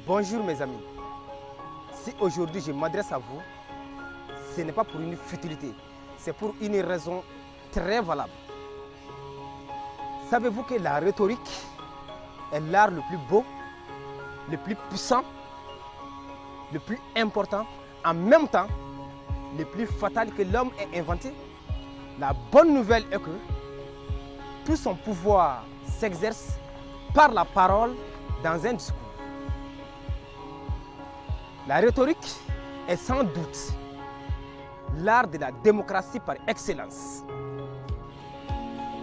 Bonjour mes amis. Si aujourd'hui je m'adresse à vous, ce n'est pas pour une futilité, c'est pour une raison très valable. Savez-vous que la rhétorique est l'art le plus beau, le plus puissant, le plus important, en même temps le plus fatal que l'homme ait inventé? La bonne nouvelle est que tout son pouvoir s'exerce par la parole dans un discours. La rhétorique est sans doute l'art de la démocratie par excellence.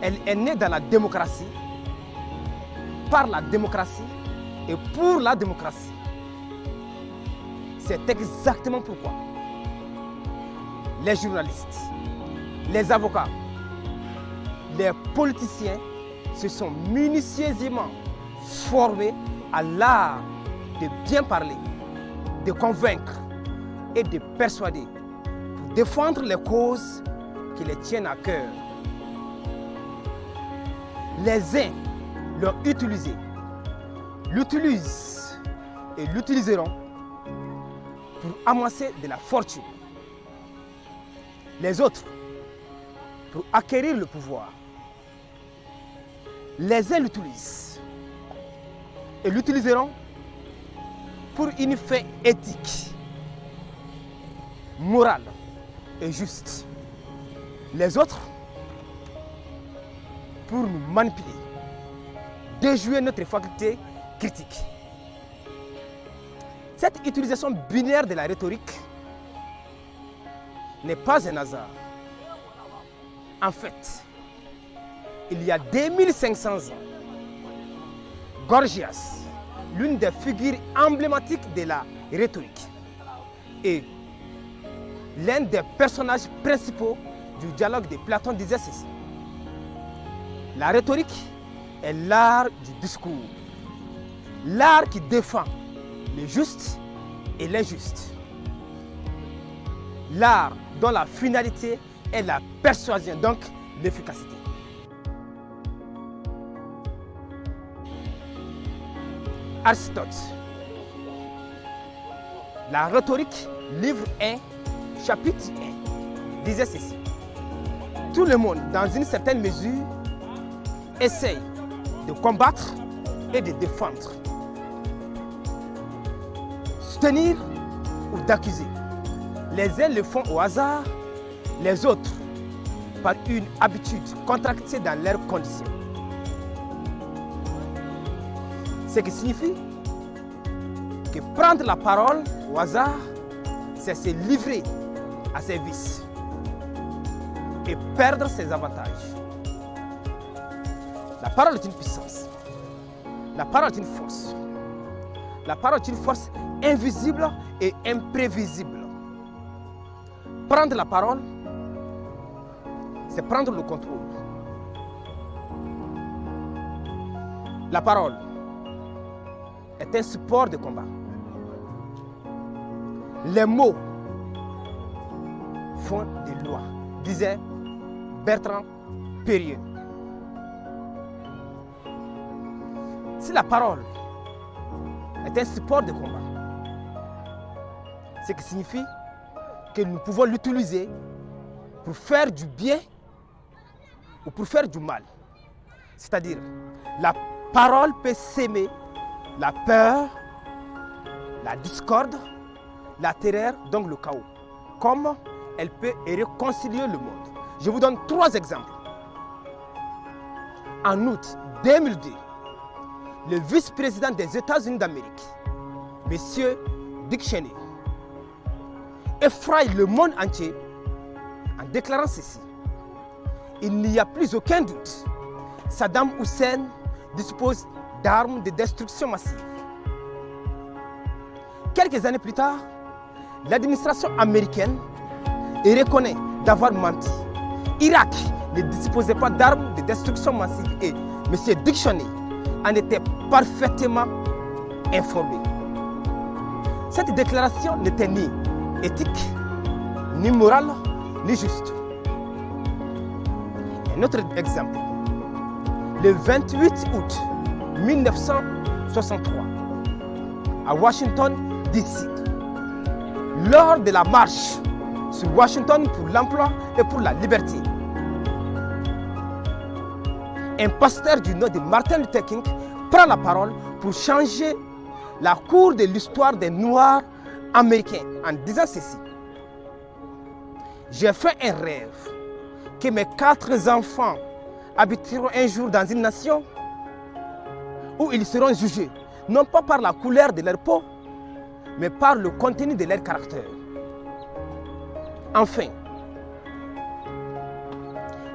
Elle est née dans la démocratie, par la démocratie et pour la démocratie. C'est exactement pourquoi les journalistes, les avocats, les politiciens se sont minutieusement formés à l'art de bien parler, de convaincre et de persuader pour défendre les causes qui les tiennent à cœur. Les uns l'ont utilisé, l'utilisent et l'utiliseront pour amasser de la fortune. Les autres pour acquérir le pouvoir. Les uns l'utilisent et l'utiliseront pour une fin éthique, morale et juste. Les autres pour nous manipuler, déjouer notre faculté critique. Cette utilisation binaire de la rhétorique n'est pas un hasard. En fait, il y a 2500 ans, Gorgias, l'une des figures emblématiques de la rhétorique, et l'un des personnages principaux du dialogue de Platon disait ceci: la rhétorique est l'art du discours, l'art qui défend le juste et l'injuste, l'art dont la finalité est la persuasion, donc l'efficacité. Aristote, la rhétorique, livre 1, chapitre 1, disait ceci: tout le monde, dans une certaine mesure, essaye de combattre et de défendre, soutenir ou d'accuser. Les uns le font au hasard, les autres par une habitude contractée dans leurs conditions. Ce qui signifie que prendre la parole au hasard, c'est se livrer à ses vices et perdre ses avantages. La parole est une puissance. La parole est une force. La parole est une force invisible et imprévisible. Prendre la parole, c'est prendre le contrôle. La parole est un support de combat. Les mots font des lois, disait Bertrand Périeux. Si la parole est un support de combat, ce qui signifie que nous pouvons l'utiliser pour faire du bien ou pour faire du mal. C'est-à-dire, la parole peut s'aimer la peur, la discorde, la terreur, donc le chaos. Comme elle peut réconcilier le monde. Je vous donne 3 exemples. En août 2002, le vice-président des États-Unis d'Amérique, M. Dick Cheney, effraie le monde entier en déclarant ceci: il n'y a plus aucun doute, Saddam Hussein dispose d'armes de destruction massive. Quelques années plus tard, l'administration américaine reconnaît d'avoir menti. Irak ne disposait pas d'armes de destruction massive et M. Dick Cheney en était parfaitement informé. Cette déclaration n'était ni éthique, ni morale, ni juste. Un autre exemple. Le 28 août 1963, à Washington, D.C. lors de la marche sur Washington pour l'emploi et pour la liberté. Un pasteur du nom de Martin Luther King prend la parole pour changer la cour de l'histoire des Noirs américains en disant ceci. J'ai fait un rêve que mes 4 enfants habiteront un jour dans une nation où ils seront jugés, non pas par la couleur de leur peau, mais par le contenu de leur caractère. Enfin,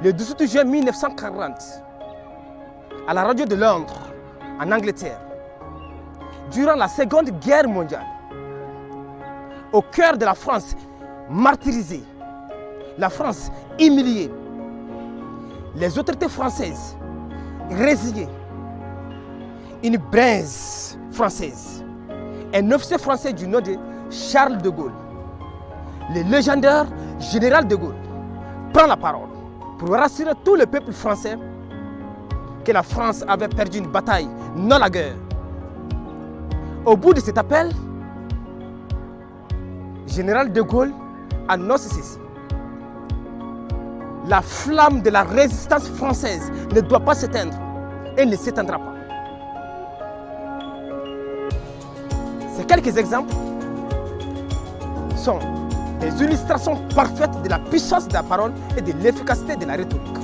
le 18 juin 1940, à la radio de Londres, en Angleterre, durant la Seconde Guerre mondiale, au cœur de la France martyrisée, la France humiliée, les autorités françaises résignées, une braise française, un officier français du nom de Charles de Gaulle, le légendaire général de Gaulle, prend la parole pour rassurer tout le peuple français que la France avait perdu une bataille, non la guerre. Au bout de cet appel, général de Gaulle annonce ceci. La flamme de la résistance française ne doit pas s'éteindre et ne s'éteindra pas. Ces quelques exemples sont des illustrations parfaites de la puissance de la parole et de l'efficacité de la rhétorique.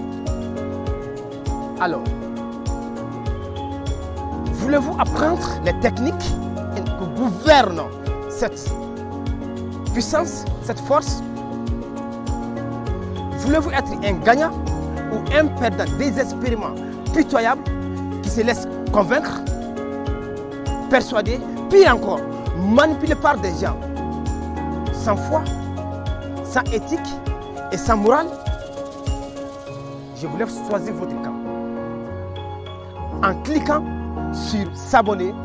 Alors, voulez-vous apprendre les techniques qui gouvernent cette puissance, cette force? Voulez-vous être un gagnant ou un perdant désespérément pitoyable qui se laisse convaincre, persuader, pire encore, manipulé par des gens sans foi, sans éthique et sans morale? Je vous laisse choisir votre camp en cliquant sur s'abonner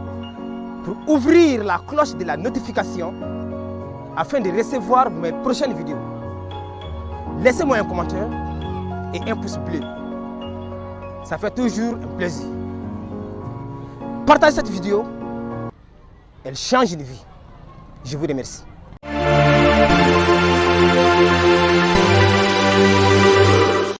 pour ouvrir la cloche de la notification afin de recevoir mes prochaines vidéos. Laissez-moi un commentaire et un pouce bleu. Ça fait toujours un plaisir. Partagez cette vidéo. Elle change une vie. Je vous remercie.